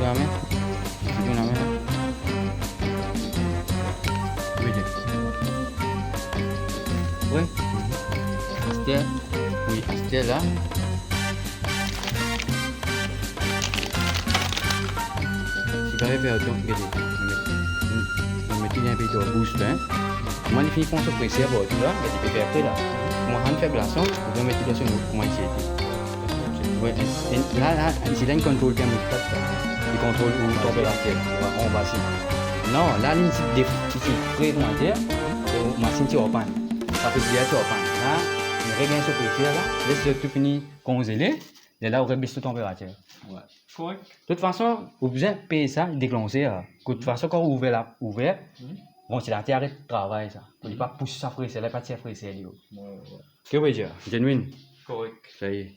la main. Tu la main. Oui. Astère. Oui, Astère là. Si vous avez perdu, regardez. On met un peu de boost là. Moi, il finit pour se presser à bord, tu vois. Il peut faire là. Moi, on fait glaçon. On va mettre glaçon comment il s'est. Ouais. Là, c'est là une contrôle qui est il contrôle où la température. On va ici. Non, là, il y a ici, près de la terre. La machine est en panne. Ça peut dire en panne. Là, on regagne ce pression là. Laisse tout finir congelé. Et là, on rebaisse la température. Ouais. Correct. De toute façon, vous pouvez payer ça, déclencher. De toute façon, quand vous ouvrez la ventilateur arrête de travailler. Vous ne pouvez pas pousser ça frais, c'est là pas de frais, c'est lui. Ouais. Que veut dire? Genuine. Correct. Ça y est.